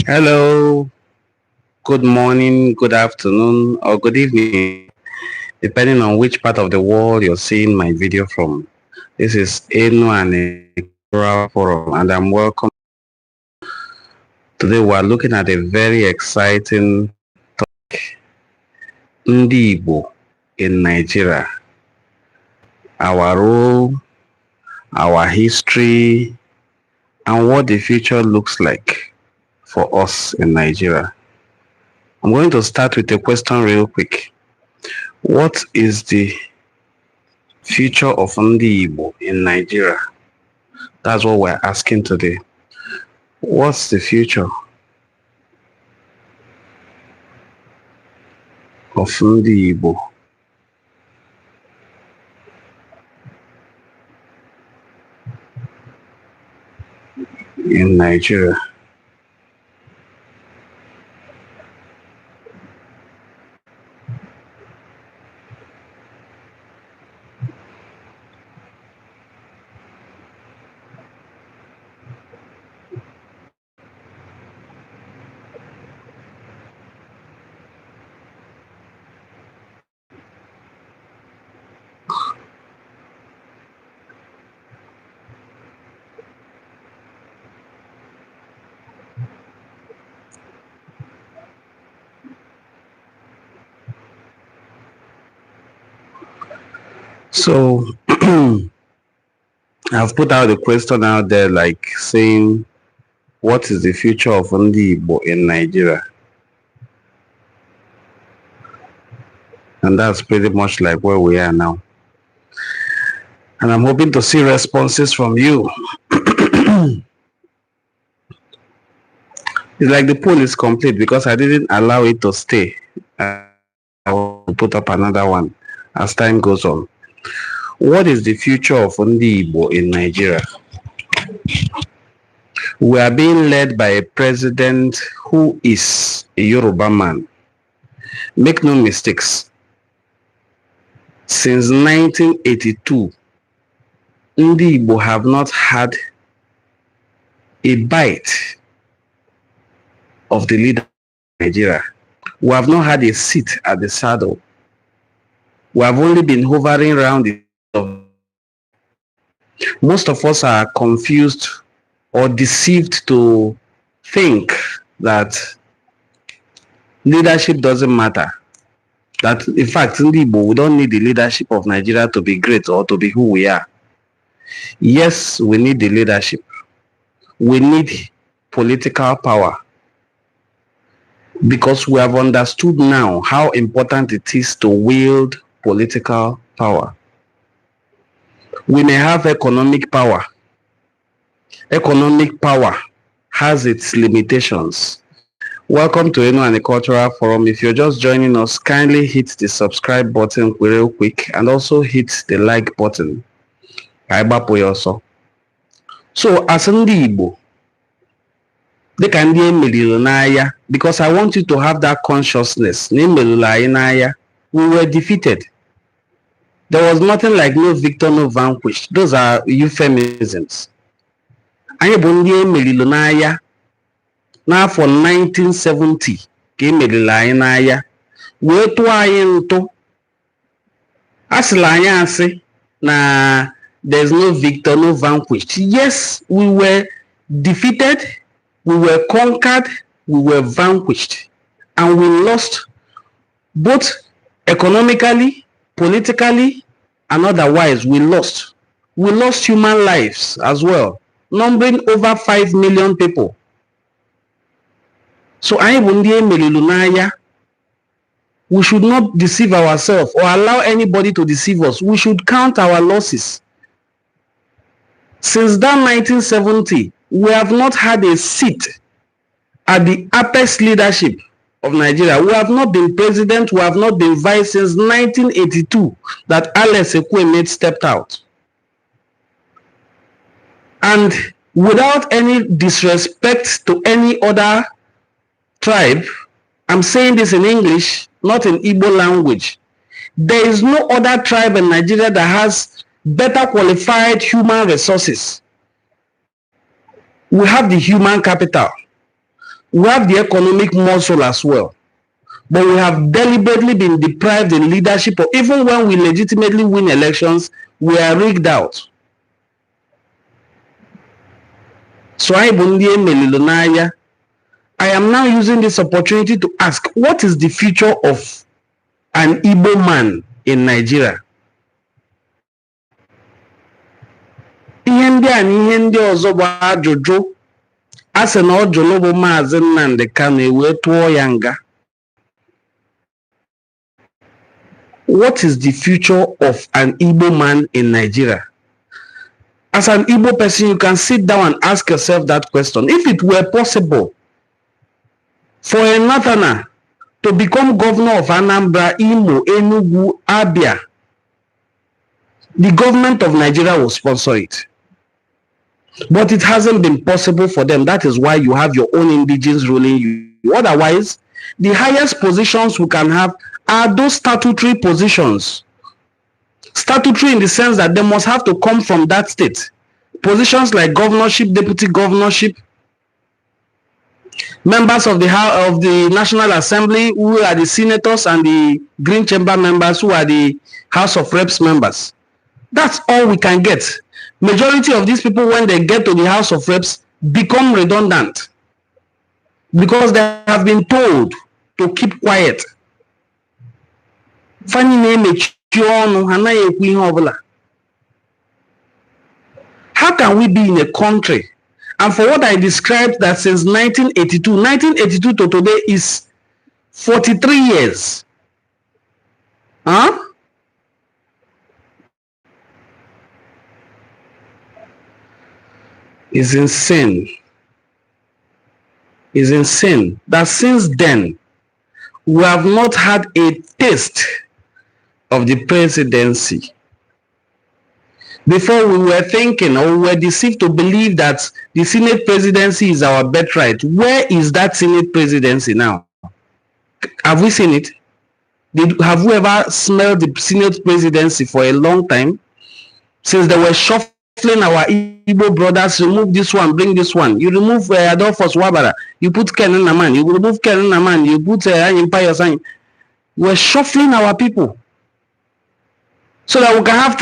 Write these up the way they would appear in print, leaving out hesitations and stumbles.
Hello, good morning, good afternoon, or good evening, depending on which part of the world you're seeing my video from. This is Enuani Forum, and I'm welcome. Today we're looking at a very exciting topic, Ndi Igbo in Nigeria. Our role, our history, and what the future looks like for us in Nigeria. I'm going to start with a question real quick. What is the future of Ndi Igbo in Nigeria? That's what we're asking today. What's the future of Ndi Igbo? In Nigeria? So I've put out a question out there like saying, what is the future of Ndi Igbo in Nigeria? And that's pretty much like where we are now. And I'm hoping to see responses from you. It's like the poll is complete because I didn't allow it to stay. I will put up another one as time goes on. What is the future of Ndi Igbo in Nigeria? We are being led by a president who is a Yoruba man. Make no mistakes. Since 1982, Ndi Igbo have not had a bite of the leader of Nigeria. We have not had a seat at the saddle. We have only been hovering around it. Most of us are confused or deceived to think that leadership doesn't matter. That in fact, Ndi Igbo, we don't need the leadership of Nigeria to be great or to be who we are. Yes, we need the leadership. We need political power. Because we have understood now how important it is to wield political power. We may have economic power. Economic power has its limitations. Welcome to Enuani Cultural Forum. If you're just joining us, kindly hit the subscribe button real quick and also hit the like button. So, as Ndi Igbo, because I want you to have that consciousness. We were defeated. There was nothing like no victor, no vanquished. Those are euphemisms. Anyị bụ ndị emeriri n'agha n'afọ 1970 ka emeriri anyị n'agha wee tụọ anyị ntụ. Asịla anyị asị na there's no victor, no vanquished. Yes, we were defeated, we were conquered, we were vanquished, and we lost both economically, politically, and otherwise. We lost human lives as well, numbering over 5 million people. So we should not deceive ourselves or allow anybody to deceive us. We should count our losses. Since that 1970, we have not had a seat at the apex leadership of Nigeria. We have not been president, we have not been vice since 1982 that Alex Ekwueme stepped out. And without any disrespect to any other tribe, I'm saying this in English, not in Igbo language. There is no other tribe in Nigeria that has better qualified human resources, We have the human capital. We have the economic muscle as well. But we have deliberately been deprived in leadership, or even when we legitimately win elections, we are rigged out. So I am now using this opportunity to ask, what is the future of an Igbo man in Nigeria? Ihe ndị a na ihe ndị ọzọ bụ ajụjụ a sị na ọ jụrụ bụ Maazị Nnamdi Kanu ewee tụọ ya nga. What is the future of an Igbo man in Nigeria? As an Igbo person, you can sit down and ask yourself that question. If it were possible for a Northerner to become governor of Anambra, Imo, Enugu, Abia, the government of Nigeria will sponsor it. But it hasn't been possible for them. That is why you have your own indigenes ruling you. Otherwise, the highest positions we can have are those statutory positions. Statutory in the sense that they must have to come from that state. Positions like governorship, deputy governorship, members of the National Assembly, who are the senators, and the Green Chamber members, who are the House of Reps members. That's all we can get. Majority of these people, when they get to the House of Reps, become redundant because they have been told to keep quiet. How can we be in a country, and for what I described, that since 1982 to today is 43 years? Huh? Is insane. Is insane that since then we have not had a taste of the presidency. Before, we were thinking, or we were deceived to believe that the Senate presidency is our birthright. Where is that Senate presidency now? Have we seen it? Have we ever smelled the Senate presidency for a long time? Since they were shuffling our Igbo brothers, remove this one, bring this one. You remove Adolphus Wabara, you put Ken Naman, you remove Ken Naman, you put Empire Sign. We're shuffling our people so that we can have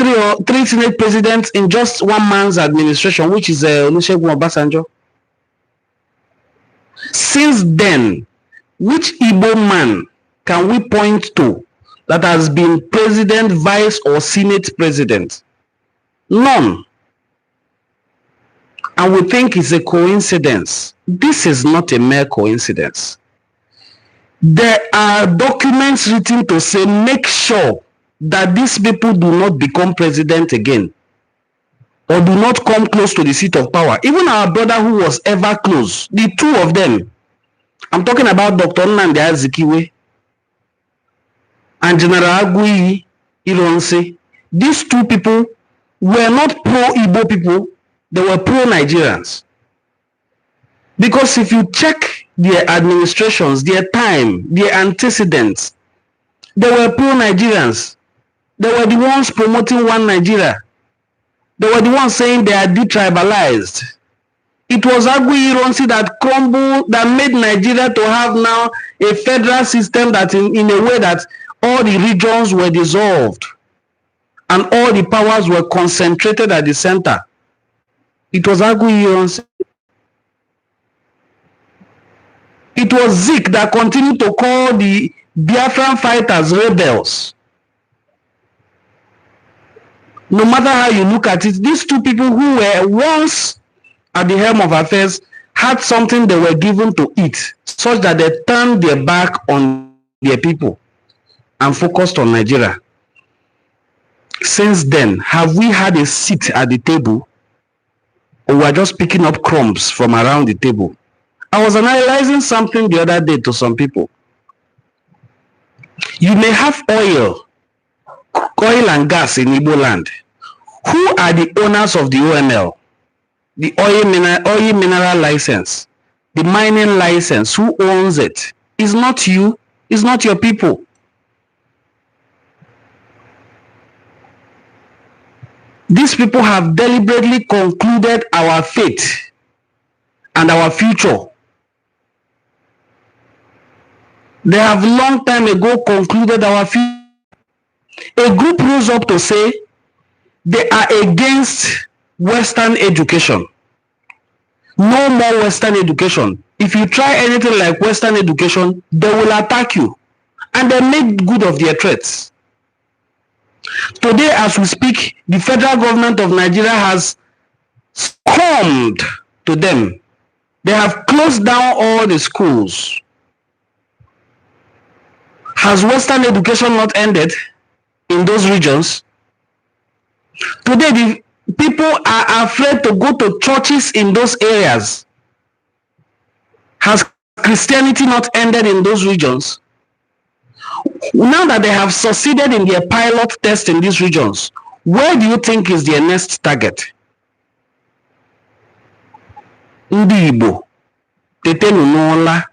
three Senate presidents in just one man's administration, which is Olusegun Obasanjo. Since then, which Igbo man can we point to that has been president, vice, or Senate president? None. And we think it's a coincidence. This is not a mere coincidence. There are documents written to say, make sure that these people do not become president again, or do not come close to the seat of power. Even our brother who was ever close, the two of them, I'm talking about Dr. Ndi Igbo and General Agui Ironsi. These two people were not pro-Igbo people, they were pro-Nigerians. Because if you check their administrations, their time, their antecedents, they were pro-Nigerians. They were the ones promoting one Nigeria. They were the ones saying they are detribalized. It was Agui Ironsi that crumbled, that made Nigeria to have now a federal system that in a way that all the regions were dissolved and all the powers were concentrated at the center. It was Agui Ironsi. It was Zik that continued to call the Biafran fighters rebels. No matter how you look at it, these two people who were once at the helm of affairs had something they were given to eat, such that they turned their back on their people and focused on Nigeria. Since then, have we had a seat at the table, or we are just picking up crumbs from around the table? I was analyzing something the other day to some people. You may have oil and gas in Igbo land. Who are the owners of the OML? The oil mineral license, the mining license, who owns it? It's not you, it's not your people. These people have deliberately concluded our fate and our future. They have long time ago concluded our future. A group rose up to say they are against Western education. No more Western education. If you try anything like Western education, they will attack you. And they made good of their threats. Today, as we speak, the federal government of Nigeria has succumbed to them. They have closed down all the schools. Has Western education not ended in those regions? Today, the people are afraid to go to churches in those areas. Has Christianity not ended in those regions? Now that they have succeeded in their pilot test in these regions, where do you think is their next target? Ndi Igbo, tetenu n'ụla.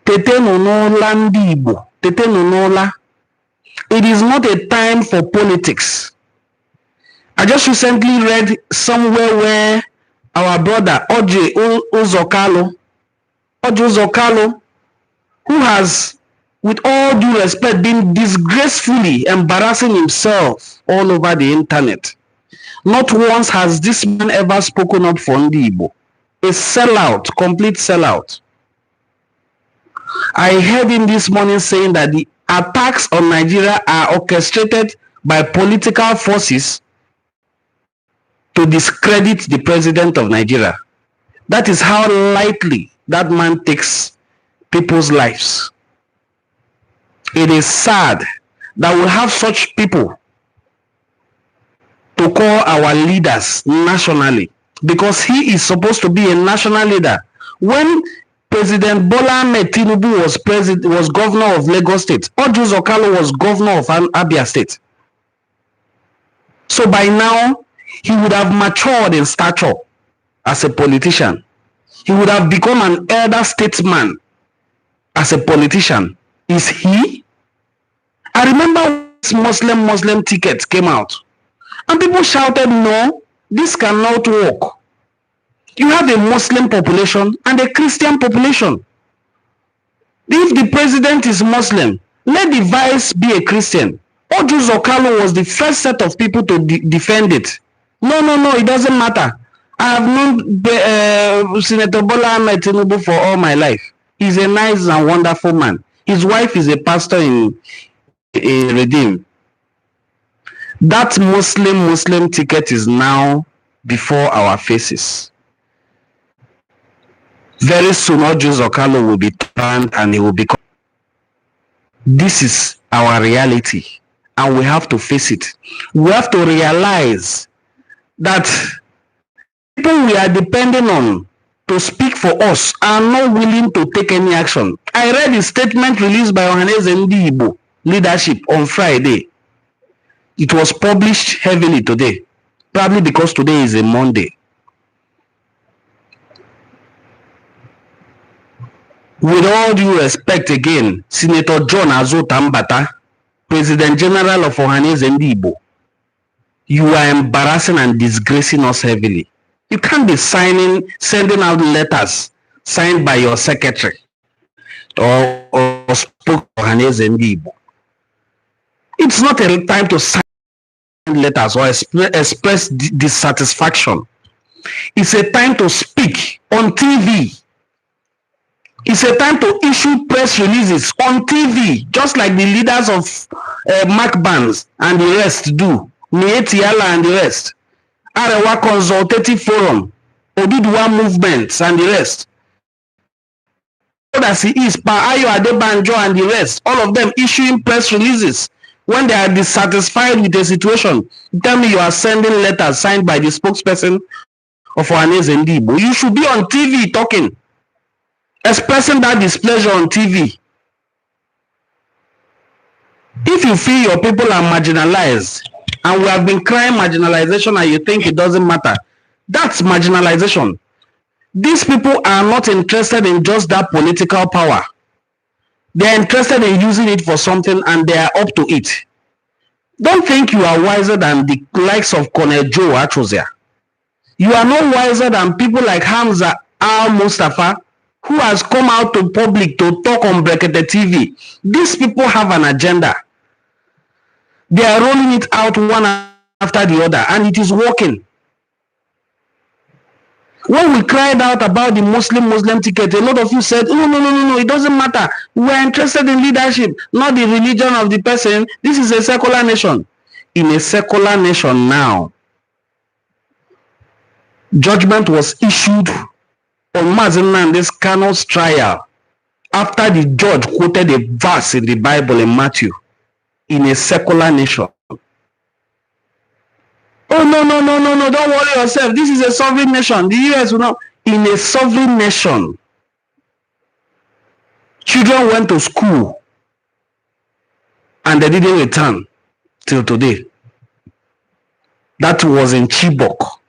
Tetenu n'ụla Ndi Igbo, tetenu n'ụla. It is not a time for politics. I just recently read somewhere where our brother Oji Uzokalo, who has, with all due respect, been disgracefully embarrassing himself all over the internet. Not once has this man ever spoken up for Ndi Igbo. A sellout, complete sellout. I heard him this morning saying that the attacks on Nigeria are orchestrated by political forces to discredit the president of Nigeria. That is how lightly that man takes people's lives. It is sad that we have such people to call our leaders nationally, because he is supposed to be a national leader. When President Bola Ahmed Tinubu was governor of Lagos State, Ojo Uzokalo was governor of Abia State. So by now, he would have matured in stature as a politician. He would have become an elder statesman as a politician. Is he? I remember when this Muslim ticket came out, and people shouted, no, this cannot work. You have a Muslim population and a Christian population. If the president is Muslim, let the vice be a Christian. Ojo Uzokalo was the first set of people to defend it. No, it doesn't matter. I have known Senator Bola Ahmed Tinubu for all my life. He's a nice and wonderful man. His wife is a pastor in Redeem. That Muslim ticket is now before our faces. Very soon, Ojo Uzokalo will be turned and he will become. This is our reality, and we have to face it. We have to realize that people we are depending on to speak for us are not willing to take any action. I read a statement released by Ndi Igbo leadership on Friday. It was published heavily today, probably because today is a Monday. With all due respect again, Senator John Azotambata, President General of Ndi Igbo, you are embarrassing and disgracing us heavily. You can't be sending out letters signed by your secretary or spoke for Ndi Igbo. It's not a time to sign letters or express dissatisfaction. It's a time to speak on TV. It's a time to issue press releases on TV, just like the leaders of Mark Barnes and the rest do. Mietiala and the rest. Arewa Consultative Forum, Oduduwa Movements and the rest. As he is, Paayo Adebanjo and the rest, all of them issuing press releases when they are dissatisfied with the situation. Tell me you are sending letters signed by the spokesperson of Ndi Igbo. You should be on TV talking, expressing that displeasure on TV. If you feel your people are marginalized, and we have been crying marginalization and you think it doesn't matter, that's marginalization. These people are not interested in just that political power. They are interested in using it for something, and they are up to it. Don't think you are wiser than the likes of Colonel Joe Achozia. You are no wiser than people like Hamza al-Mustafa, who has come out to public to talk on Brekete TV. These people have an agenda. They are rolling it out one after the other, and it is working. When we cried out about the Muslim ticket, a lot of you said, no, it doesn't matter. We are interested in leadership, not the religion of the person. This is a secular nation. In a secular nation now, judgment was issued on Marginalization trial after the judge quoted a verse in the Bible in Matthew. In a secular nation. Oh, no, don't worry yourself. This is a sovereign nation. The US will not. In a sovereign nation, children went to school and they didn't return till today. That was in Chibok.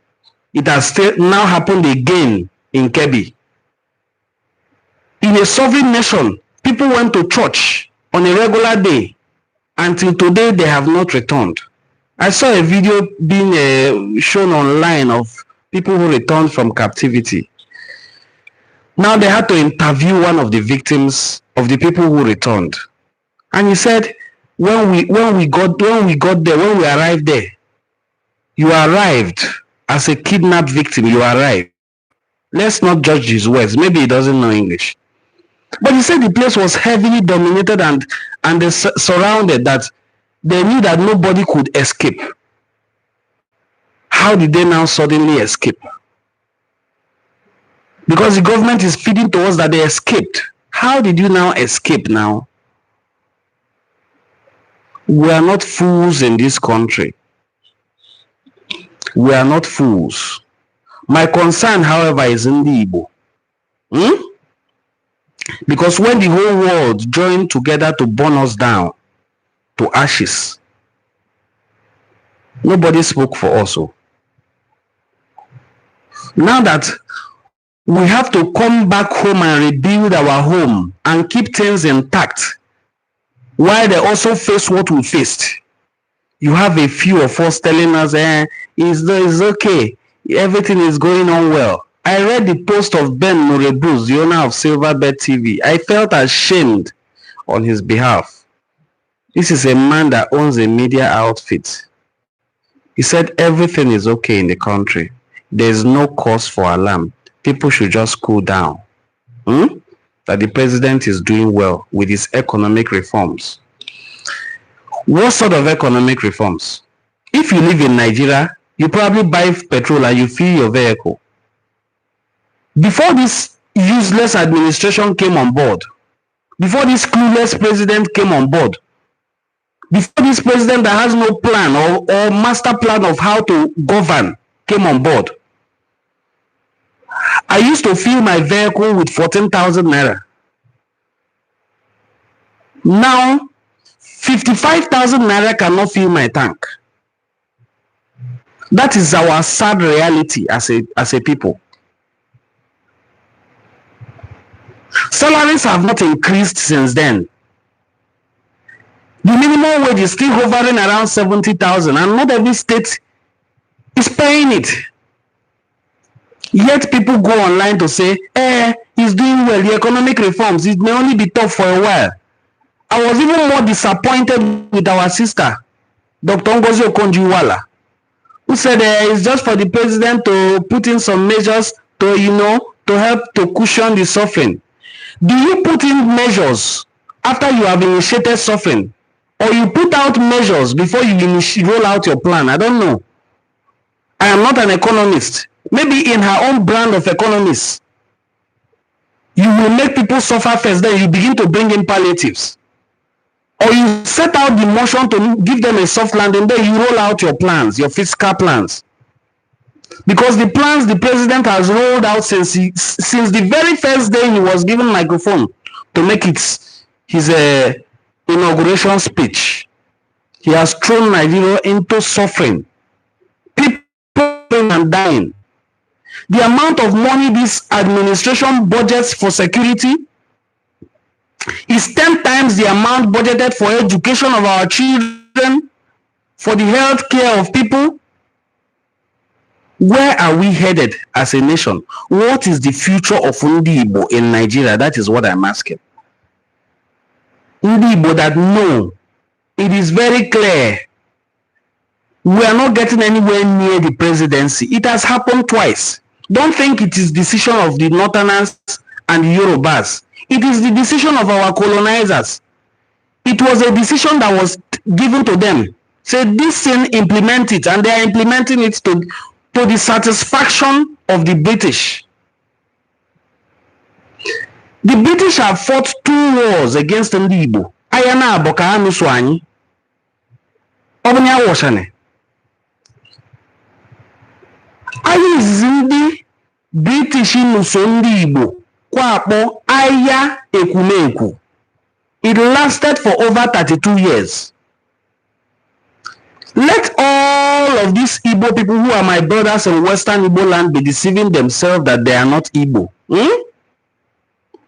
It has now happened again in Kebbi. In a sovereign nation, people went to church on a regular day. Until today, they have not returned. I saw a video being shown online of people who returned from captivity. Now they had to interview one of the victims of the people who returned, and he said, "When we arrived there, you arrived as a kidnapped victim. You arrived. Let's not judge his words. Maybe he doesn't know English." But he said the place was heavily dominated and surrounded, that they knew that nobody could escape. How did they now suddenly escape? Because the government is feeding to us that they escaped. How did you now escape now? We are not fools in this country. We are not fools. My concern, however, is Ndi Igbo. Because when the whole world joined together to burn us down to ashes, nobody spoke for us. Now that we have to come back home and rebuild our home and keep things intact, while they also face what we faced, you have a few of us telling us, it's okay, everything is going on well. I read the post of Ben Murebuz, the owner of Silverbird TV. I felt ashamed on his behalf. This is a man that owns a media outfit. He said everything is okay in the country. There is no cause for alarm. People should just cool down. That the president is doing well with his economic reforms. What sort of economic reforms? If you live in Nigeria, you probably buy petrol and you fill your vehicle. Before this useless administration came on board, before this clueless president came on board, before this president that has no plan or master plan of how to govern came on board, I used to fill my vehicle with 14,000 naira. Now, 55,000 naira cannot fill my tank. That is our sad reality as a people. Salaries have not increased since then. The minimum wage is still hovering around 70,000, and not every state is paying it. Yet people go online to say, he's doing well, the economic reforms, it may only be tough for a while. I was even more disappointed with our sister, Dr. Ngozi Okonjo-Iweala, who said it's just for the president to put in some measures to help to cushion the suffering. Do you put in measures after you have initiated suffering, or you put out measures before you roll out your plan? I don't know. I am not an economist. Maybe in her own brand of economists, you will make people suffer first, then you begin to bring in palliatives. Or you set out the motion to give them a soft landing, then you roll out your plans, your fiscal plans. Because the plans the president has rolled out since the very first day he was given microphone to make his inauguration speech, he has thrown Nigeria into suffering. People are dying. The amount of money this administration budgets for security is 10 times the amount budgeted for education of our children, for the health care of people. Where are we headed as a nation? What is the future of Ndi Igbo in Nigeria? That is what I'm asking. Ndi Igbo that know, it is very clear. We are not getting anywhere near the presidency. It has happened twice. Don't think it is decision of the Northerners and the Yorubas. It is the decision of our colonizers. It was a decision that was given to them. Say this thing, implement it, and they are implementing it to the satisfaction of the British. The British have fought 2 wars against Ndi Igbo. Ayana aboka anu so anyi. Obunya woshane. Ayi zindi British nuso Ndi Igbo kwa akpo aya ekumeku. It lasted for over 32 years. Let all of these Igbo people who are my brothers in Western Igbo land be deceiving themselves that they are not Igbo.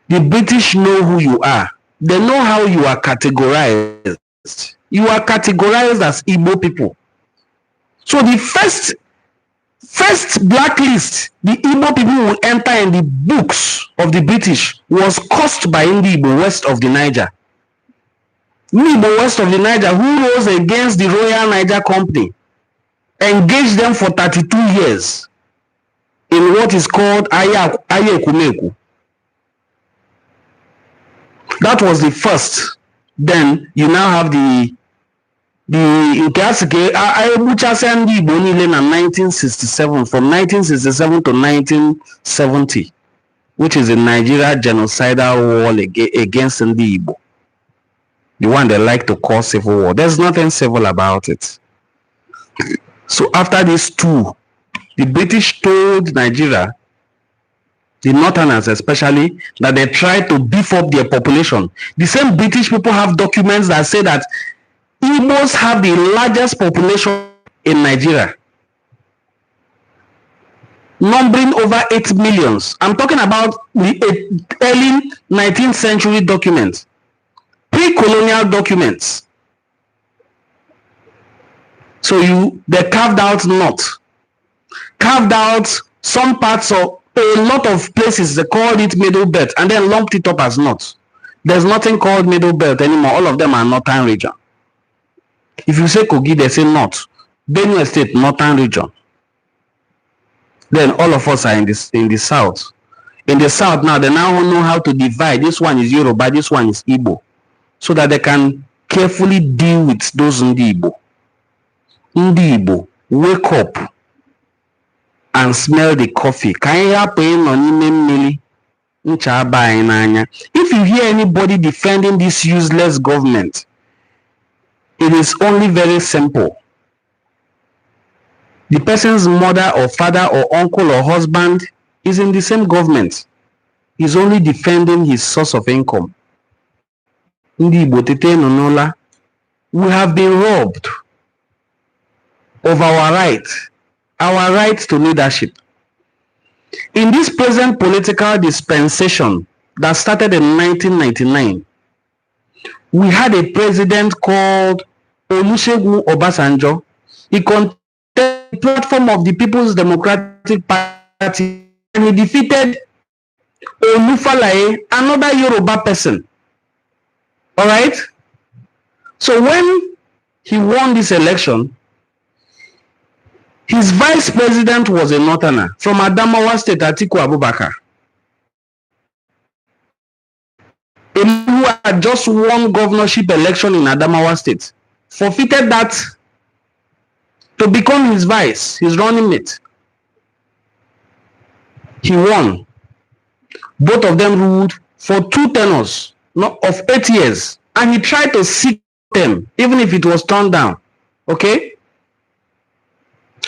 The British know who you are. They know how you are categorized. You are categorized as Igbo people. So the first blacklist the Igbo people will enter in the books of the British was caused by Ndi Igbo west of the Niger. Ndi Igbo west of the Niger, who rose against the Royal Niger Company, engaged them for 32 years in what is called Aye Kumeku. That was the first. Then you now have the Ndi Igbo in 1967, from 1967 to 1970, which is a Nigeria genocidal war against Ndi Igbo. The one they like to call civil war. There's nothing civil about it. So after these 2, the British told Nigeria, the Northerners especially, that they tried to beef up their population. The same British people have documents that say that Igbos have the largest population in Nigeria, numbering over 8 millions. I'm talking about the early 19th century documents, pre-colonial documents. So they carved out North, carved out some parts of a lot of places. They called it Middle Belt and then lumped it up as North. There's nothing called Middle Belt anymore. All of them are Northern region. If you say Kogi, they say North. Benue State, Northern region. Then all of us are in the South. In the South now, they now know how to divide. This one is Yoruba, this one is Igbo, so that they can carefully deal with those Ndi Igbo. Ndi Igbo, wake up and smell the coffee. If you hear anybody defending this useless government, it is only very simple. The person's mother or father or uncle or husband is in the same government. He's only defending his source of income. Ndi Igbo tete nonola, we have been robbed of our right to leadership. In this present political dispensation that started in 1999, we had a president called Olusegun Obasanjo. He contested the platform of the People's Democratic Party and he defeated Olufalaye, another Yoruba person. All right? So when he won this election, his vice president was a Northerner from Adamawa State, Atiku Abubakar. A man who had just won governorship election in Adamawa State, forfeited that to become his vice, his running mate. He won. Both of them ruled for 2 tenures of 8 years. And he tried to seek them, even if it was turned down. Okay?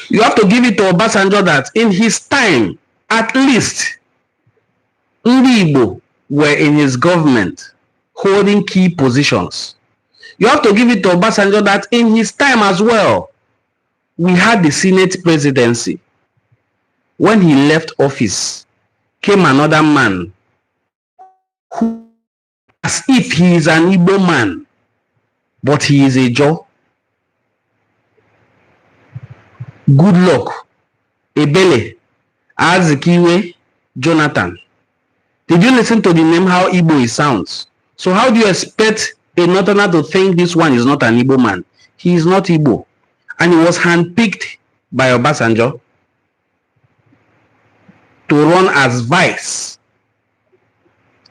You have to give it to Obasanjo that in his time, at least, Ndi Igbo were in his government holding key positions. You have to give it to Obasanjo that in his time as well, we had the Senate presidency. When he left office, came another man who, as if he is an Igbo man, but he is a Jaw. Good luck Ebele, Azikiwe, Jonathan. Did you listen to the name, how Igbo it sounds? So how do you expect a northerner to think this one is not an Igbo man? He is not Igbo. And he was handpicked by Obasanjo to run as vice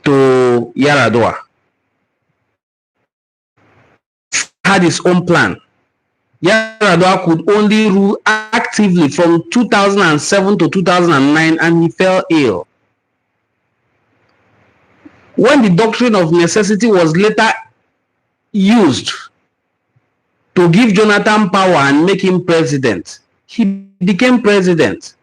to Yaradua. Had his own plan. Yaradua could only rule actively from 2007 to 2009, and he fell ill. When the doctrine of necessity was later used to give Jonathan power and make him president, he became president.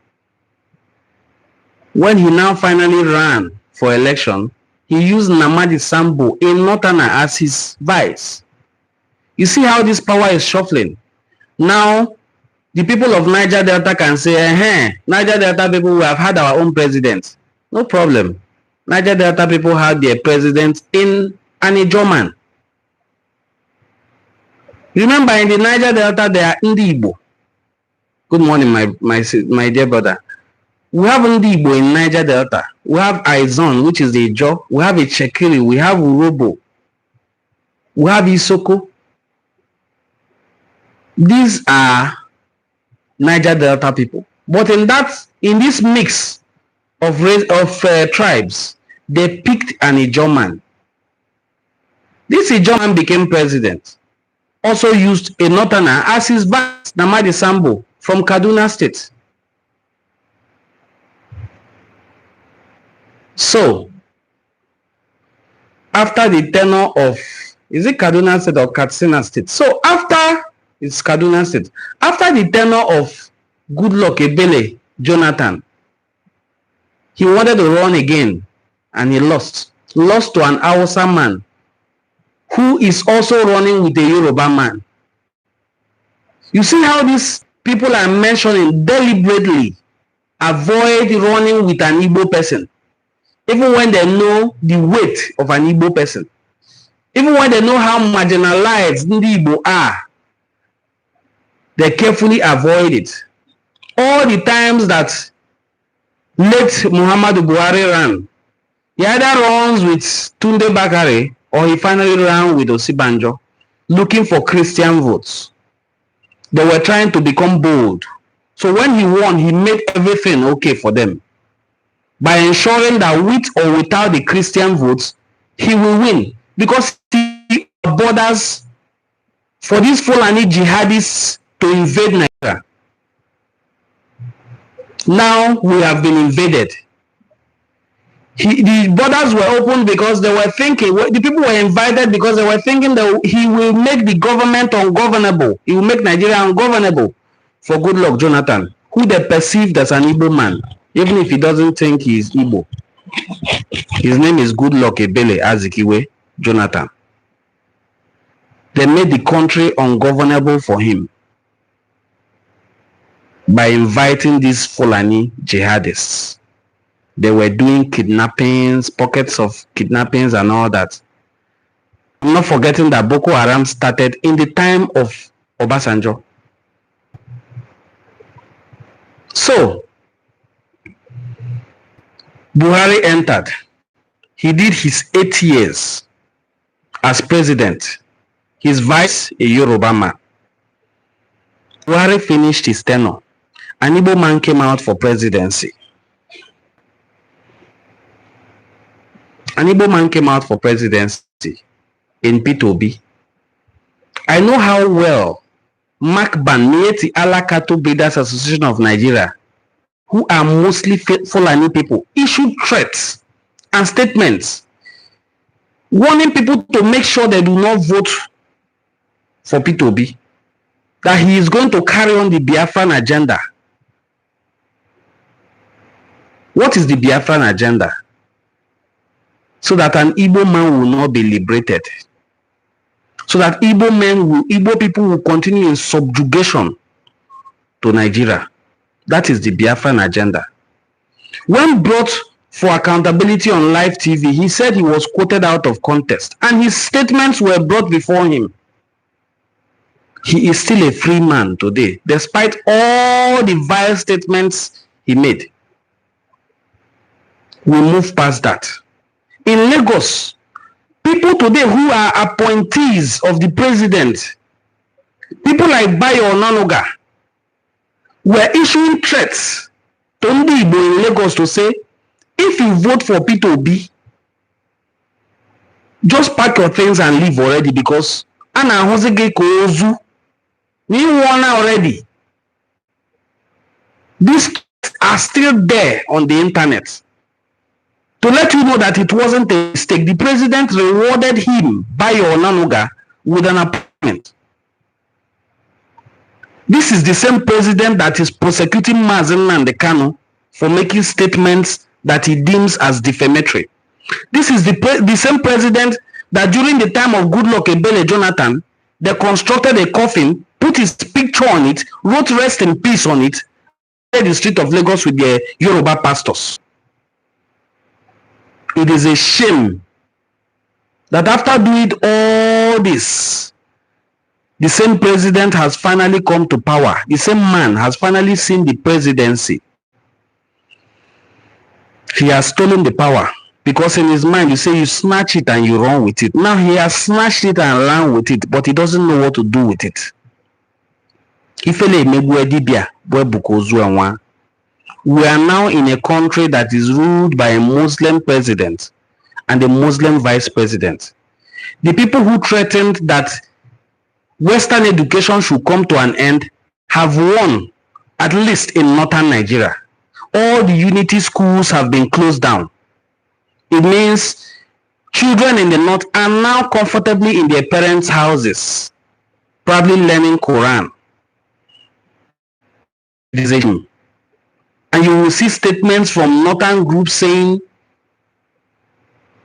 When he now finally ran for election, he used Namadi Sambo, a northerner, as his vice. You see how this power is shuffling. Now, the people of Niger Delta can say, Niger Delta people, we have had our own president. No problem. Niger Delta people had their president in an Ijoman. Remember, in the Niger Delta, there are Ndi Igbo. Good morning, my dear brother. We have Ndi Igbo in Niger Delta. We have Aizon, which is the Ijo. We have Echekiri. We have Urobo. We have Isoko. These are Niger Delta people. But in this mix of tribes, they picked an Ijoman. This Ijoman became president. Also used a northerner as his vice, Namadi Sambo, from Kaduna State. So, after the tenure of, is it Kaduna State or Katsina State? So, after, it's Kaduna State. After the tenure of Goodluck Ebele Jonathan, he wanted to run again, and he lost. Lost to an Hausa man, who is also running with a Yoruba man. You see how these people are mentioning deliberately avoid running with an Igbo person, even when they know the weight of an Igbo person, even when they know how marginalized Ndi Igbo are, they carefully avoid it. All the times that late Muhammadu Buhari ran, he either runs with Tunde Bakare or he finally ran with Osibanjo, looking for Christian votes. They were trying to become bold. So when he won, he made everything okay for them, by ensuring that with or without the Christian votes, he will win. Because he borders for these Fulani jihadists to invade Nigeria. Now we have been invaded. The borders were opened because they were thinking, the people were invited because they were thinking that he will make the government ungovernable. He will make Nigeria ungovernable for Goodluck Jonathan, who they perceived as an Igbo man, even if he doesn't think he is Igbo. His name is Goodluck Ebele Azikiwe Jonathan. They made the country ungovernable for him by inviting these Fulani jihadists. They were doing kidnappings, pockets of kidnappings and all that. I'm not forgetting that Boko Haram started in the time of Obasanjo. So, Buhari entered. He did his 8 years as president. His vice, a Yoruba man. Buhari finished his tenure. An Igbo man came out for presidency. An Igbo man came out for presidency in P2B. I know how well MACBAN, Mieti Alakato Breeders Association of Nigeria, who are mostly Fulani people, issued threats and statements warning people to make sure they do not vote for P2B, that he is going to carry on the Biafran agenda. What is the Biafran agenda? So that an Igbo man will not be liberated. So that Igbo people will continue in subjugation to Nigeria. That is the Biafran agenda. When brought for accountability on live TV, he said he was quoted out of context, and his statements were brought before him. He is still a free man today, despite all the vile statements he made. We move past that. In Lagos, people today who are appointees of the president, people like Bayo Onanuga, were issuing threats to Ndi Igbo in Lagos to say, if you vote for Peter Obi, just pack your things and leave already, because Ana Hosege Kozu, you won already. These are still there on the internet to let you know that it wasn't a mistake. The president rewarded him, Bayo Onanuga, with an appointment. This is the same president that is prosecuting Nnamdi Kanu for making statements that he deems as defamatory. This is the same president that during the time of Goodluck Ebele Jonathan, they constructed a coffin, put his picture on it, wrote rest in peace on it, in the street of Lagos with the Yoruba pastors. It is a shame that after doing all this, the same president has finally come to power. The same man has finally seen the presidency. He has stolen the power, because in his mind, you say you snatch it and you run with it. Now he has snatched it and ran with it, but he doesn't know what to do with it. We are now in a country that is ruled by a Muslim president and a Muslim vice president. The people who threatened that Western education should come to an end have won, at least in northern Nigeria. All the unity schools have been closed down. It means children in the north are now comfortably in their parents' houses, probably learning Quran. And you will see statements from northern groups saying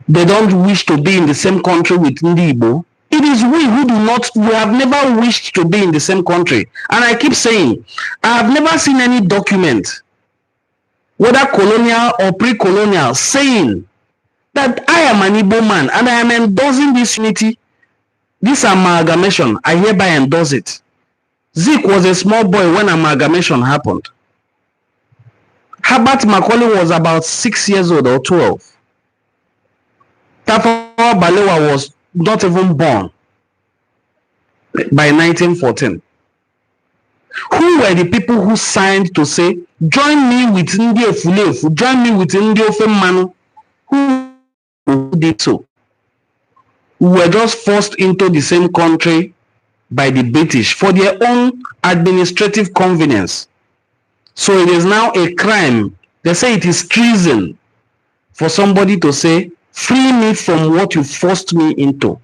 they don't wish to be in the same country with Ndi Igbo. It is we who do not, we have never wished to be in the same country. And I keep saying, I have never seen any document, whether colonial or pre-colonial, saying that I am an Igbo man and I am endorsing this unity, this amalgamation. I hereby endorse it. Zeke was a small boy when amalgamation happened. Herbert Macaulay was about 6 years old or 12. Tafawa Balewa was not even born by 1914. Who were the people who signed to say, join me with Ndi Efulefu, join me with Ndi Ofemanu? Who did so? We were just forced into the same country by the British for their own administrative convenience. So it is now a crime. They say it is treason for somebody to say, free me from what you forced me into.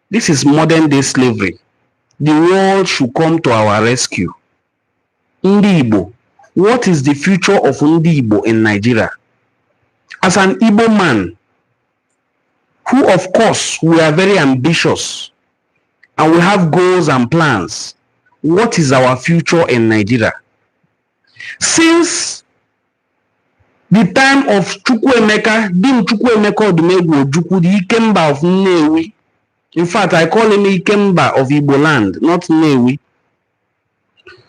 This is modern day slavery. The world should come to our rescue. Ndi Igbo, what is the future of Ndi Igbo in Nigeria? As an Igbo man, who of course we are very ambitious and we have goals and plans, what is our future in Nigeria? Since the time of Chukwuemeka, Dim Chukwuemeka Odumegwu Ojukwu, the Ikemba of Nnewi. In fact, I call him Ikemba of Igbo land, not Nnewi.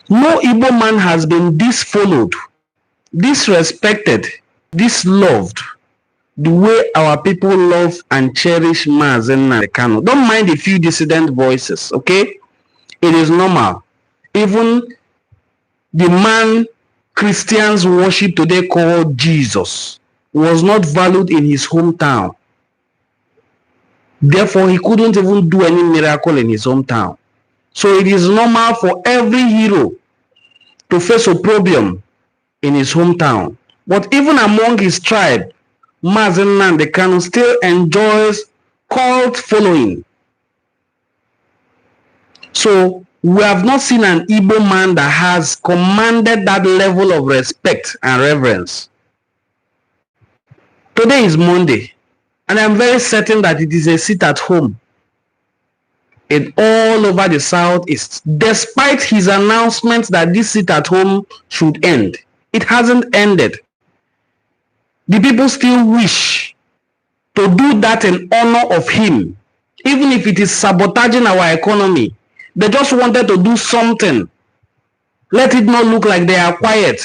No Igbo man has been disfollowed, disrespected, disloved the way our people love and cherish Nnamdi Kanu. Don't mind a few dissident voices, okay? It is normal. Even the man Christians worship today called Jesus was not valued in his hometown. Therefore, he couldn't even do any miracle in his hometown. So it is normal for every hero to face opprobrium in his hometown. But even among his tribe, Nnamdi Kanu still enjoys cult following. So we have not seen an Igbo man that has commanded that level of respect and reverence. Today is Monday, and I'm very certain that it is a sit at home in all over the Southeast. Despite his announcement that this sit at home should end, it hasn't ended. The people still wish to do that in honor of him, even if it is sabotaging our economy. They just wanted to do something. Let it not look like they are quiet.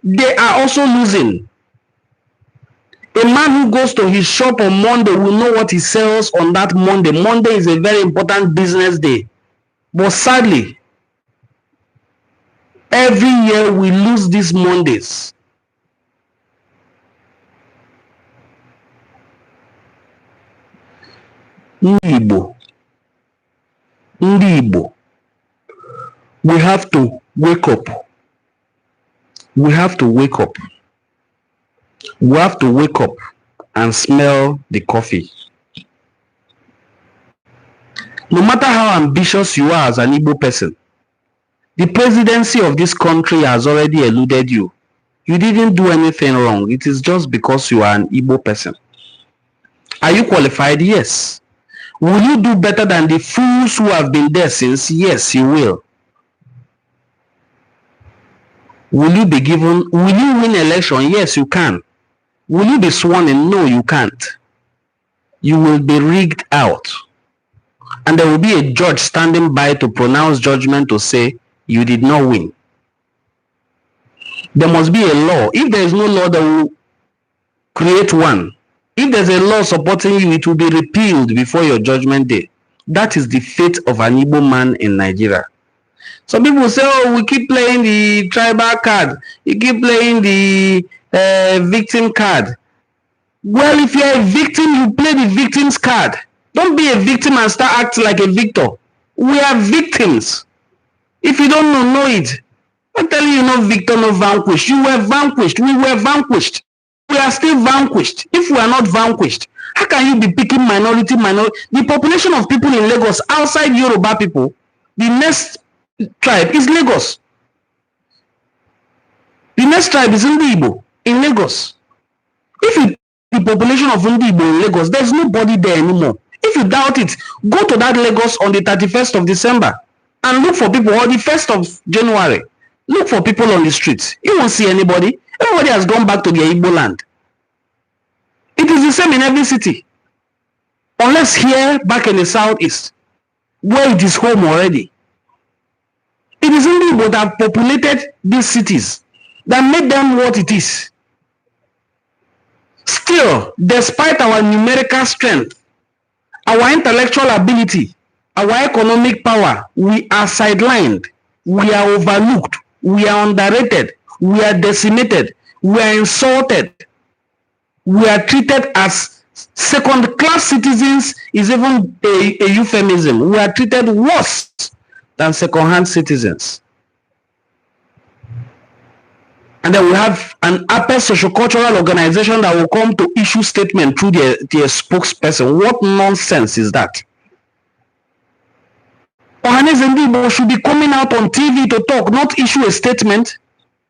They are also losing. A man who goes to his shop on Monday will know what he sells on that Monday. Monday is a very important business day. But sadly, every year we lose these Mondays. Ndi Igbo, we have to wake up. We have to wake up. We have to wake up and smell the coffee. No matter how ambitious you are as an Igbo person, the presidency of this country has already eluded you. You didn't do anything wrong. It is just because you are an Igbo person. Are you qualified? Yes. Will you do better than the fools who have been there since? Yes, you will. Will you win election? Yes, you can. Will you be sworn in? No, you can't. You will be rigged out. And there will be a judge standing by to pronounce judgment to say you did not win. There must be a law. If there is no law, they will create one. If there's a law supporting you, it will be repealed before your judgment day. That is the fate of an Igbo man in Nigeria. Some people say, oh, we keep playing the tribal card. You keep playing the victim card. Well, if you're a victim, you play the victim's card. Don't be a victim and start acting like a victor. We are victims. If you don't know it. I'm telling you, no victor, no vanquished. You were vanquished. We were vanquished. We are still vanquished. If we are not vanquished, how can you be picking minority? The population of people in Lagos, outside Yoruba people, the next tribe is Lagos. The next tribe is Ndi Igbo in Lagos. If you the population of Ndi Igbo in Lagos, there's nobody there anymore. If you doubt it, go to that Lagos on the 31st of December and look for people, or the 1st of January. Look for people on the streets. You won't see anybody. Everybody has gone back to their Igbo land. It is the same in every city. Unless here, back in the southeast, where it is home already. It is Ndi Igbo that populated these cities, that made them what it is. Still, despite our numerical strength, our intellectual ability, our economic power, we are sidelined, we are overlooked, we are underrated, we are decimated, we are insulted, we are treated as second-class citizens is even a euphemism. We are treated worse than second-hand citizens. And then we have an upper sociocultural organization that will come to issue statement through their spokesperson. What nonsense is that? Ndi Igbo should be coming out on TV to talk, not issue a statement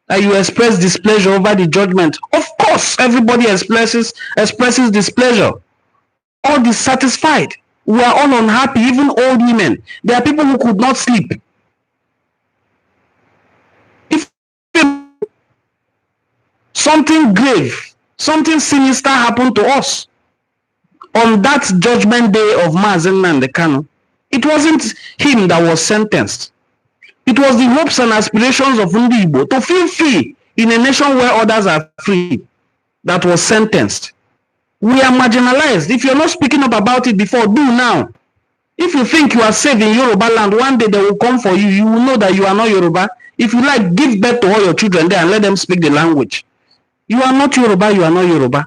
that you express displeasure over the judgment. Of course, everybody expresses displeasure or dissatisfied. We are all unhappy, even old women. There are people who could not sleep. If something grave, something sinister happened to us on that judgment day of Marginalization, it wasn't him that was sentenced. It was the hopes and aspirations of Ndi Igbo to feel free in a nation where others are free that was sentenced. We are marginalized. If you're not speaking up about it before, do now. If you think you are safe in Yoruba land, one day they will come for you. You will know that you are not Yoruba. If you like, give birth to all your children there and let them speak the language. You are not Yoruba, you are not Yoruba.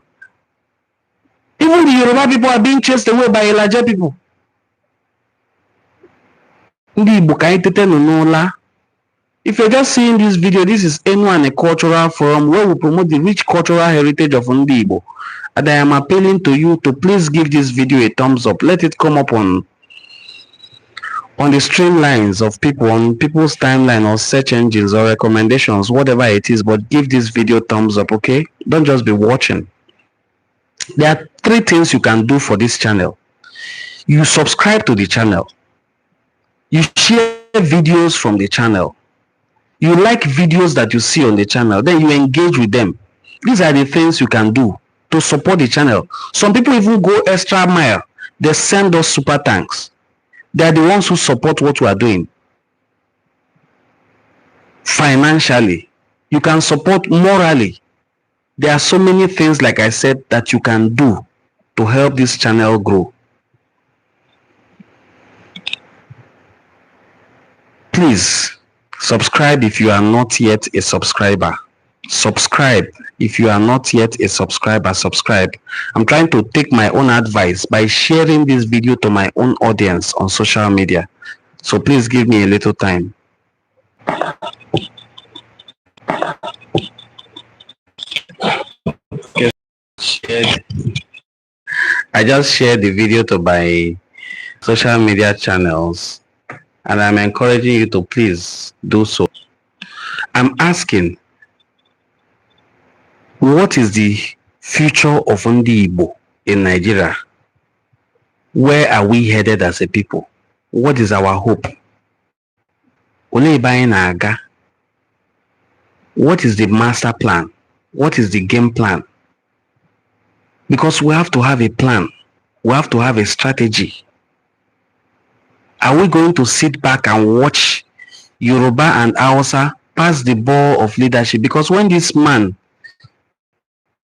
Even the Yoruba people are being chased away by Elijah people. If you're just seeing this video, this is Enuani Cultural Forum, where we promote the rich cultural heritage of Ndi Igbo. And I am appealing to you to please give this video a thumbs up. Let it come up on the streamlines of people, on people's timeline or search engines or recommendations, whatever it is, but give this video thumbs up, okay? Don't just be watching. There are 3 things you can do for this channel. You subscribe to the channel. You share videos from the channel. You like videos that you see on the channel. Then you engage with them. These are the things you can do to support the channel. Some people even go extra mile. They send us super thanks. They are the ones who support what we are doing. Financially, you can support morally. There are so many things, like I said, that you can do to help this channel grow. Please subscribe if you are not yet a subscriber. Subscribe if you are not yet a subscriber. Subscribe. I'm trying to take my own advice by sharing this video to my own audience on social media. So please give me a little time. I just shared the video to my social media channels, and I'm encouraging you to please do so. I'm asking, what is the future of Ndi Igbo in Nigeria? Where are we headed as a people? What is our hope? What is the master plan? What is the game plan? Because we have to have a plan. We have to have a strategy. Are we going to sit back and watch Yoruba and Hausa pass the ball of leadership? Because when this man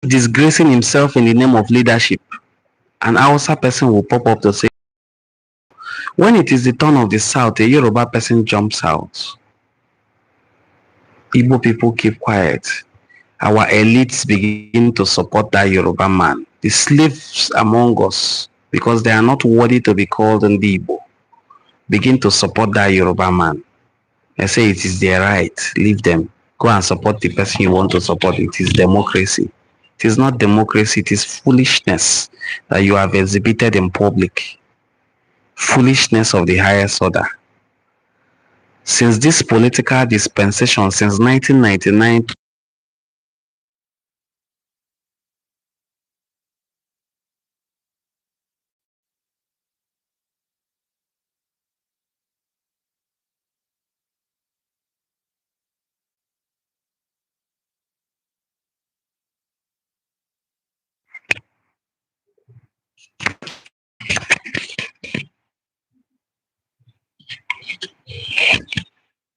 disgracing himself in the name of leadership, an Hausa person will pop up to say, when it is the turn of the South, a Yoruba person jumps out. Igbo people keep quiet. Our elites begin to support that Yoruba man. The slaves among us, because they are not worthy to be called Ndi Igbo, begin to support that Yoruba man. I say it is their right. Leave them. Go and support the person you want to support. It is democracy. It is not democracy. It is foolishness that you have exhibited in public. Foolishness of the highest order. Since this political dispensation, since 1999,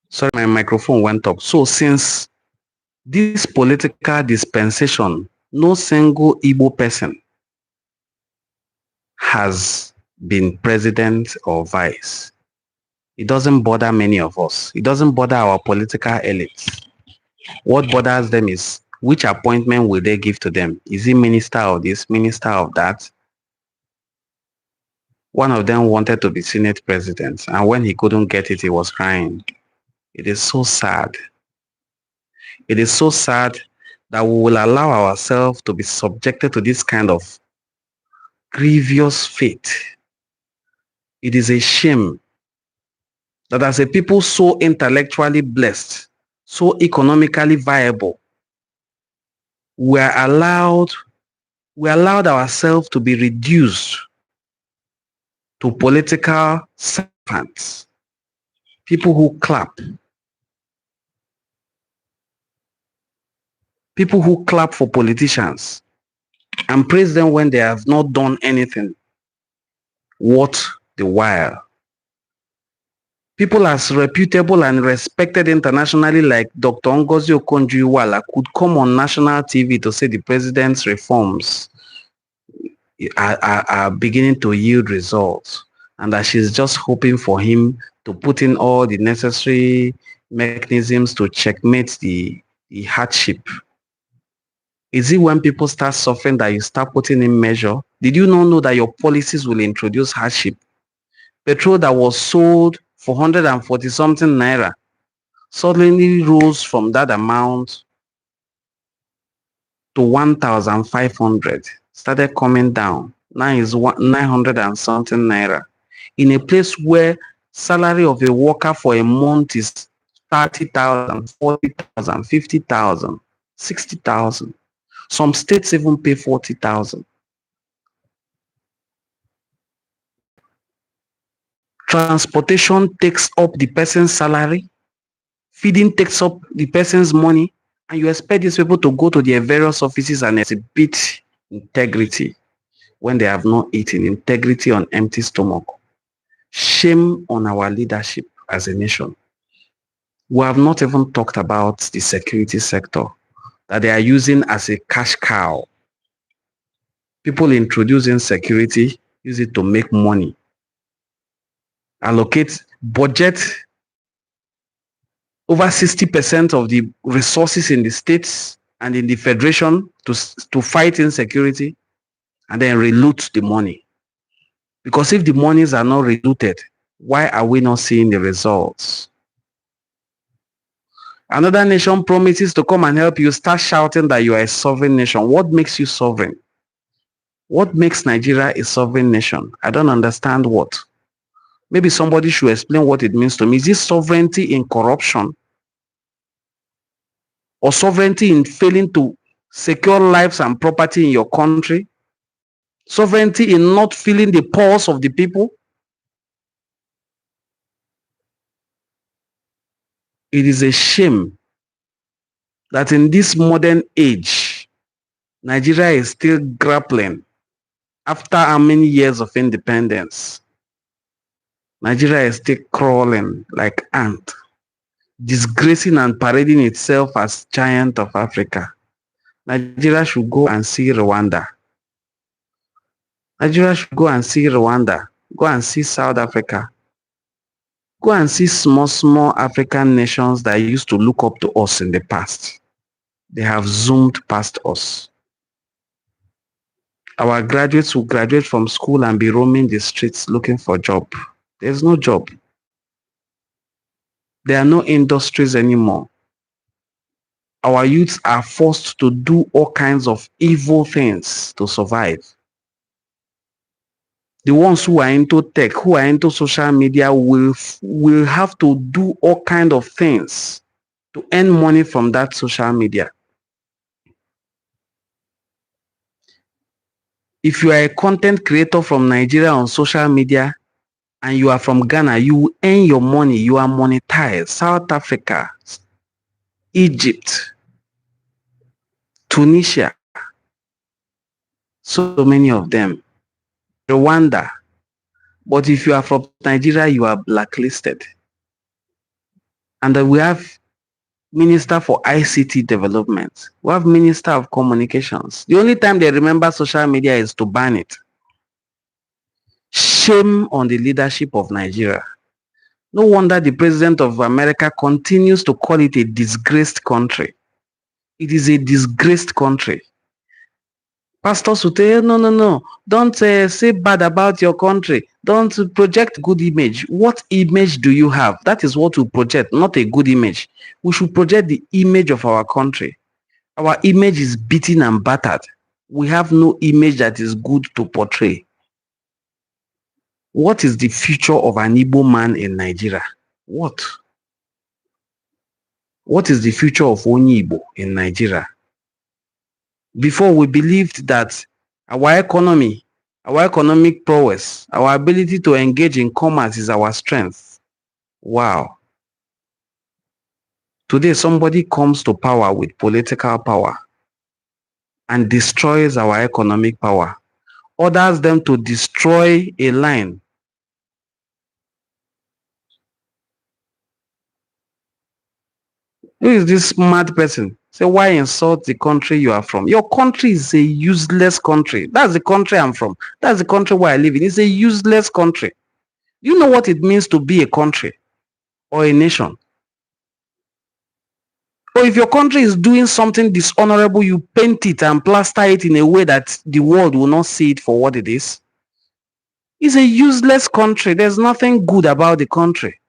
sorry, my microphone went up. So since this political dispensation, no single Igbo person has been president or vice. It doesn't bother many of us. It doesn't bother our political elites. What bothers them is, which appointment will they give to them? Is he minister of this, minister of that? One of them wanted to be Senate president, and when he couldn't get it, he was crying. It is so sad. It is so sad that we will allow ourselves to be subjected to this kind of grievous fate. It is a shame that as a people so intellectually blessed, so economically viable, we allowed ourselves to be reduced to political servants, people who clap, people who clap for politicians and praise them when they have not done anything worth the while. People as reputable and respected internationally like Dr. Ngozi Okonjo-Iweala could come on national TV to say the president's reforms are beginning to yield results, and that she's just hoping for him to put in all the necessary mechanisms to checkmate the hardship. Is it when people start suffering that you start putting in measure? Did you not know that your policies will introduce hardship? Petrol that was sold for 140 something naira suddenly rose from that amount to 1,500, started coming down. Now is 900 and something naira. In a place where salary of a worker for a month is 30,000, 40,000, 50,000, 60,000. Some states even pay 40,000. Transportation takes up the person's salary. Feeding takes up the person's money. And you expect these people to go to their various offices and exhibit integrity when they have not eaten. Integrity on empty stomach. Shame on our leadership as a nation. We have not even talked about the security sector that they are using as a cash cow. People introducing security, use it to make money. Allocate budget over 60% of the resources in the states and in the federation to fight insecurity, and then reloot the money. Because if the monies are not relooted, why are we not seeing the results? Another nation promises to come and help you, start shouting that you are a sovereign nation. What makes you sovereign? What makes Nigeria a sovereign nation? I don't understand what. Maybe somebody should explain what it means to me. Is this sovereignty in corruption? Or sovereignty in failing to secure lives and property in your country? Sovereignty in not feeling the pulse of the people? It is a shame that in this modern age, Nigeria is still grappling after how many years of independence. Nigeria is still crawling like ant, disgracing and parading itself as giant of Africa. Nigeria should go and see Rwanda. Nigeria should go and see Rwanda. Go and see South Africa. Go and see small African nations that used to look up to us in the past. They have zoomed past us. Our graduates will graduate from school and be roaming the streets looking for a job. There's no job. There are no industries anymore. Our youths are forced to do all kinds of evil things to survive. The ones who are into tech, who are into social media will have to do all kinds of things to earn money from that social media. If you are a content creator from Nigeria on social media and you are from Ghana, you will earn your money. You are monetized. South Africa, Egypt, Tunisia, so many of them. Rwanda. But if you are from Nigeria, you are blacklisted. And then we have Minister for ICT Development. We have Minister of Communications. The only time they remember social media is to ban it. Shame on the leadership of Nigeria. No wonder the President of America continues to call it a disgraced country. It is a disgraced country. Pastors will say, no, don't say bad about your country. Don't project good image. What image do you have? That is what we project, not a good image. We should project the image of our country. Our image is beaten and battered. We have no image that is good to portray. What is the future of an Igbo man in Nigeria? What? What is the future of Ndi Igbo in Nigeria? Before, we believed that our economy, our economic prowess, our ability to engage in commerce is our strength. Wow. Today, somebody comes to power with political power and destroys our economic power, orders them to destroy a line. Who is this smart person? Say, why insult the country you are from? Your country is a useless country. That's the country I'm from. That's the country where I live in. It's a useless country. Do you know what it means to be a country or a nation? Or if your country is doing something dishonorable, you paint it and plaster it in a way that the world will not see it for what it is. It's a useless country. There's nothing good about the country.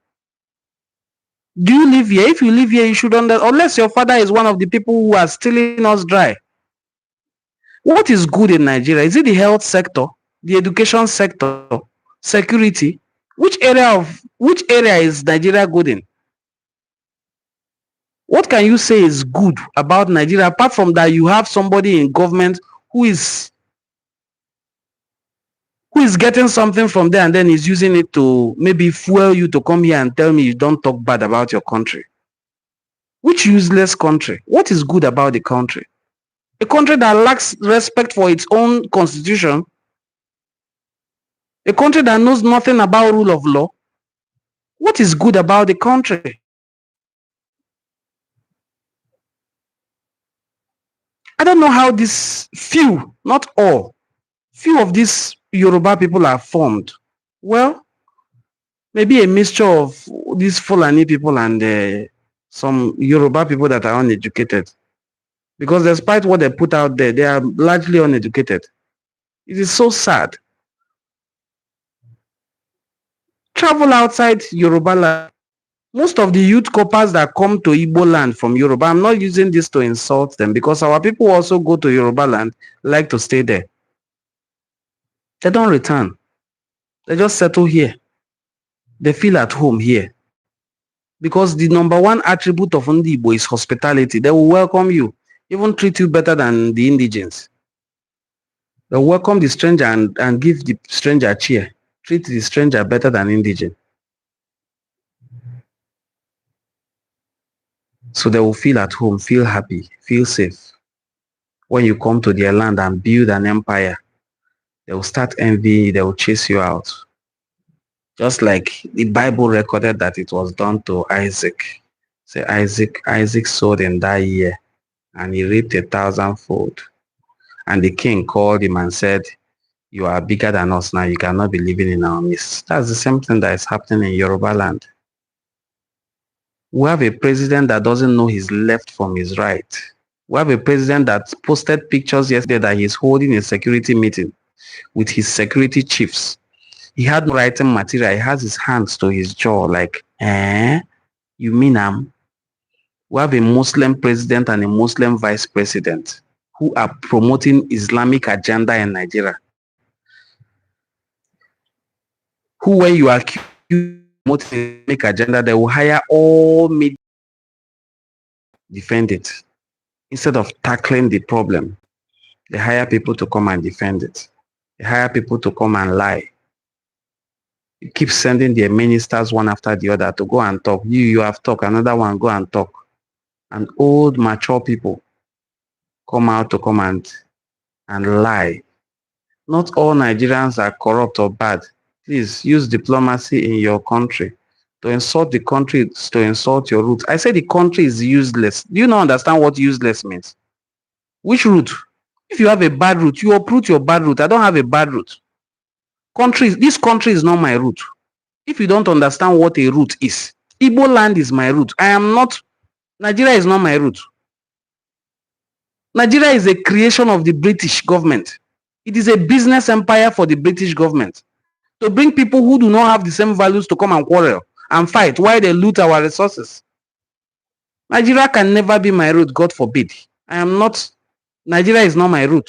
Do you live here? If you live here, you should understand, unless your father is one of the people who are stealing us dry. What is good in Nigeria? Is it the health sector, the education sector, security? Which area is Nigeria good in? What can you say is good about Nigeria, apart from that you have somebody in government who is getting something from there and then is using it to maybe fuel you to come here and tell me you don't talk bad about your country? Which useless country? What is good about the country? A country that lacks respect for its own constitution. A country that knows nothing about rule of law. What is good about the country? I don't know how these few, not all, few of these Yoruba people are formed. Well, maybe a mixture of these Fulani people and some Yoruba people that are uneducated. Because despite what they put out there, they are largely uneducated. It is so sad. Travel outside Yoruba land. Most of the youth coppers that come to Igbo land from Yoruba, I'm not using this to insult them because our people also go to Yoruba land, like to stay there. They don't return. They just settle here. They feel at home here. Because the number one attribute of Ndi Igbo is hospitality. They will welcome you, even treat you better than the indigens. They welcome the stranger and give the stranger cheer. Treat the stranger better than indigen. So they will feel at home, feel happy, feel safe. When you come to their land and build an empire, they will start envying you, they will chase you out. Just like the Bible recorded that it was done to Isaac. Say Isaac sowed in that year and he reaped 1,000-fold. And the king called him and said, you are bigger than us now, you cannot be living in our midst. That's the same thing that is happening in Yoruba land. We have a president that doesn't know his left from his right. We have a president that posted pictures yesterday that he's holding a security meeting with his security chiefs. He had no writing material. He has his hands to his jaw like, you mean we have a Muslim president and a Muslim vice president who are promoting Islamic agenda in Nigeria. Who, when you accuse promoting Islamic agenda, they will hire all media to defend it. Instead of tackling the problem, they hire people to come and defend it. They hire people to come and lie. You keep sending their ministers one after the other to go and talk. You have talked, another one go and talk. And old, mature people come out to come and lie. Not all Nigerians are corrupt or bad. Please use diplomacy in your country. To insult the country is to insult your roots. I say the country is useless. Do you not understand what useless means? Which root? If you have a bad root, you uproot your bad root. I don't have a bad root. This country is not my root. If you don't understand what a root is, Igbo land is my root. Nigeria is not my root. Nigeria is a creation of the British government. It is a business empire for the British government to bring people who do not have the same values to come and quarrel and fight while they loot our resources. Nigeria can never be my root, God forbid. Nigeria is not my root.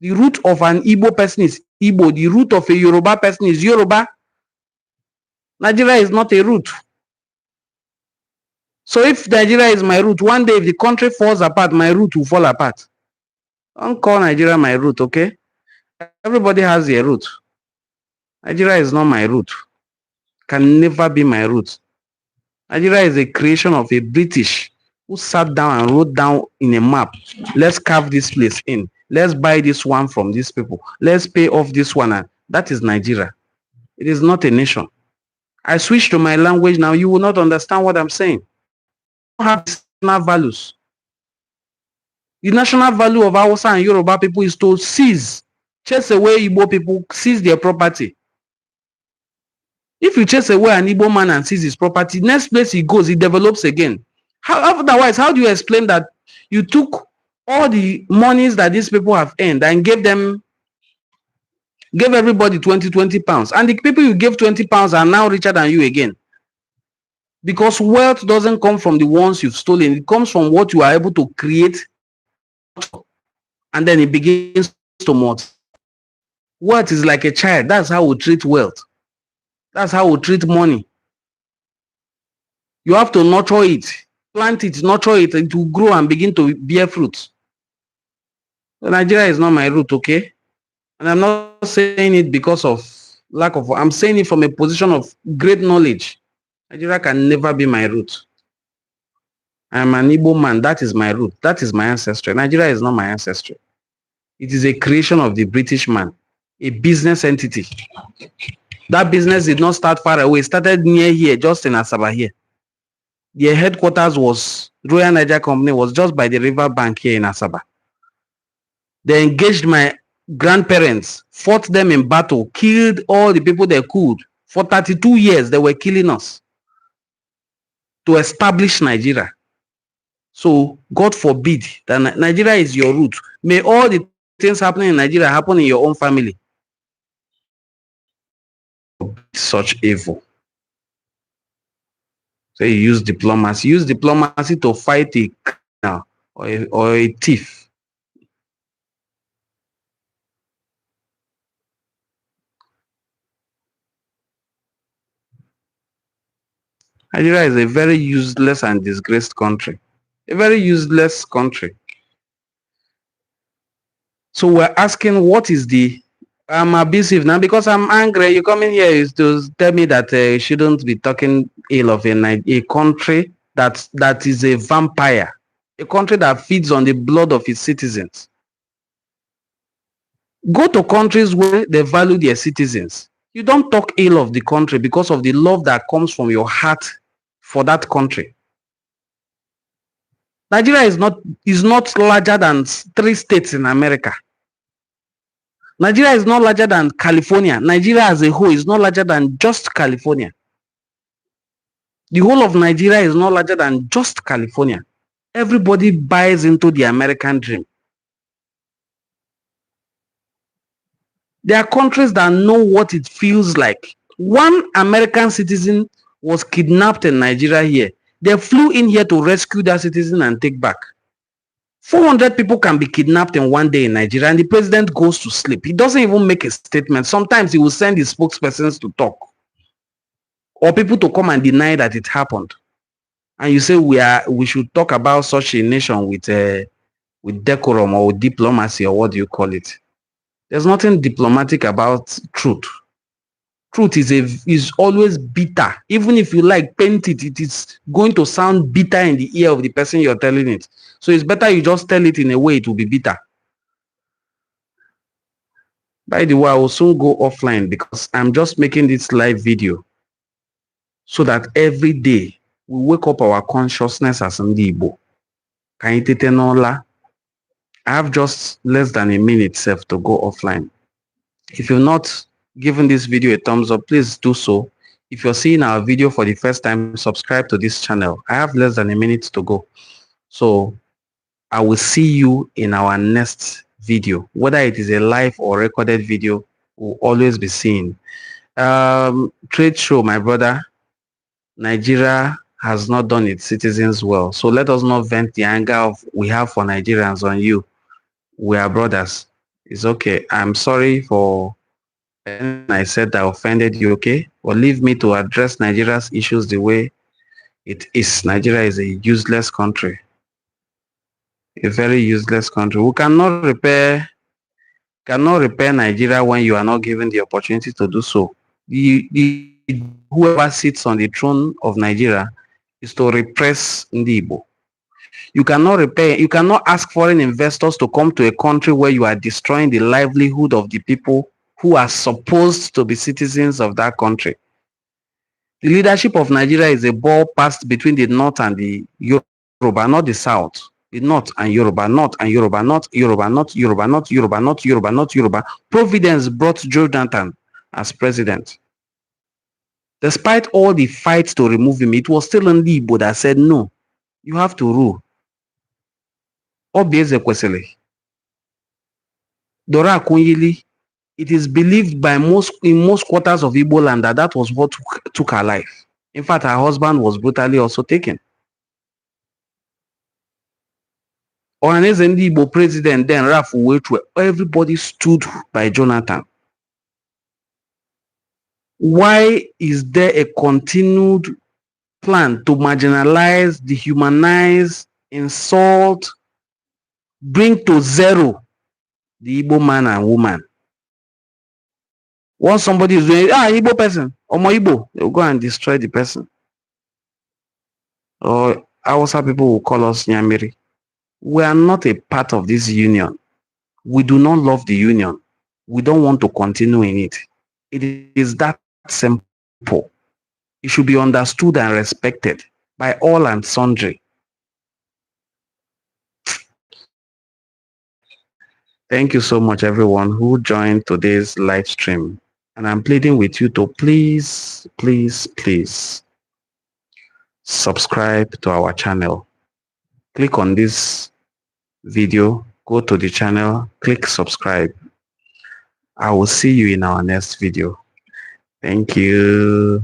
The root of an Igbo person is Igbo. The root of a Yoruba person is Yoruba. Nigeria is not a root. So if Nigeria is my root, one day if the country falls apart, my root will fall apart. Don't call Nigeria my root, okay? Everybody has a root. Nigeria is not my root. Can never be my root. Nigeria is a creation of a British who sat down and wrote down in a map, let's carve this place in. Let's buy this one from these people. Let's pay off this one. And that is Nigeria. It is not a nation. I switch to my language now. You will not understand what I'm saying. We don't have national values. The national value of Hausa and Yoruba people is to chase away Igbo people, seize their property. If you chase away an Igbo man and seize his property, next place he goes, he develops again. Otherwise, how do you explain that you took all the monies that these people have earned and gave everybody 20 pounds, and the people you gave 20 pounds are now richer than you again? Because wealth doesn't come from the ones you've stolen. It comes from what you are able to create, and then it begins to multiply. Wealth is like a child. That's how we treat wealth. That's how we treat money. You have to nurture it, plant it, nurture it, and it will grow and begin to bear fruits. So Nigeria is not my root, okay? And I'm not saying it because of lack of, I'm saying it from a position of great knowledge. Nigeria can never be my root. I'm an Igbo man. That is my root. That is my ancestry. Nigeria is not my ancestry. It is a creation of the British man. a business entity. That business did not start far away. It started near here, just in Asaba here. Their headquarters was, Royal Niger Company was just by the river bank here in Asaba. They engaged my grandparents, fought them in battle, killed all the people they could. For 32 years, they were killing us to establish Nigeria. So God forbid that Nigeria is your root. May all the things happening in Nigeria happen in your own family. Such evil. So you use diplomacy. Use diplomacy to fight a criminal or a thief. Nigeria is a very useless and disgraced country. A very useless country. So we're asking, what is the... I'm abusive now because I'm angry. You come in here is to tell me that you shouldn't be talking ill of a country that is a vampire. A country that feeds on the blood of its citizens. Go to countries where they value their citizens. You don't talk ill of the country because of the love that comes from your heart for that country. Nigeria is not larger than 3 states in America. Nigeria is not larger than California. Nigeria as a whole is not larger than just California. The whole of Nigeria is not larger than just California. Everybody buys into the American dream. There are countries that know what it feels like. One American citizen was kidnapped in Nigeria here. They flew in here to rescue that citizen and take back. 400 people can be kidnapped in one day in Nigeria and the president goes to sleep. He doesn't even make a statement. Sometimes he will send his spokespersons to talk or people to come and deny that it happened. And you say we should talk about such a nation with decorum or with diplomacy, or what do you call it? There's nothing diplomatic about truth. Truth is always bitter. Even if you like paint it, it is going to sound bitter in the ear of the person you're telling it. So it's better you just tell it in a way it will be bitter. By the way, I will soon go offline because I'm just making this live video so that every day we wake up our consciousness as Ndi Igbo. I have just less than a minute left to go offline. If you've not given this video a thumbs up, please do so. If you're seeing our video for the first time, subscribe to this channel. I have less than a minute to go. So I will see you in our next video. Whether it is a live or recorded video, will always be seen. Trade show, my brother. Nigeria has not done its citizens well. So let us not vent the anger we have for Nigerians on you. We are brothers. It's okay. I'm sorry for I said that offended you, okay? But leave me to address Nigeria's issues the way it is. Nigeria is a useless country. A very useless country. We cannot repair Nigeria when you are not given the opportunity to do so. Whoever sits on the throne of Nigeria is to repress Ndi Igbo. You cannot ask foreign investors to come to a country where you are destroying the livelihood of the people who are supposed to be citizens of that country. The leadership of Nigeria is a ball passed between the North and the Yoruba, not the South. The North and Yoruba, North and Yoruba, not Yoruba, not Yoruba, not Yoruba, not Yoruba, not Yoruba. Providence brought Jonathan as president. Despite all the fights to remove him, it was still Ndi Igbo that said, no, you have to rule. Obieze Kwesili. Dora Akunyili, it is believed by in most quarters of Igbo land that was what took her life. In fact, her husband was brutally also taken. Ohaneze Ndi Igbo president then Rafu Wetwe, everybody stood by Jonathan. Why is there a continued plan to marginalize, dehumanize, insult, bring to zero the Igbo man and woman? Once somebody is doing, Igbo person, Omo Igbo, they will go and destroy the person. Or Hausa people will call us Nyamiri. We are not a part of this union. We do not love the union. we don't want to continue in it. It is that simple. It should be understood and respected by all and sundry. Thank you so much, everyone who joined today's live stream. And I'm pleading with you to please, please, please subscribe to our channel. Click on this video, go to the channel, click subscribe. I will see you in our next video. Thank you.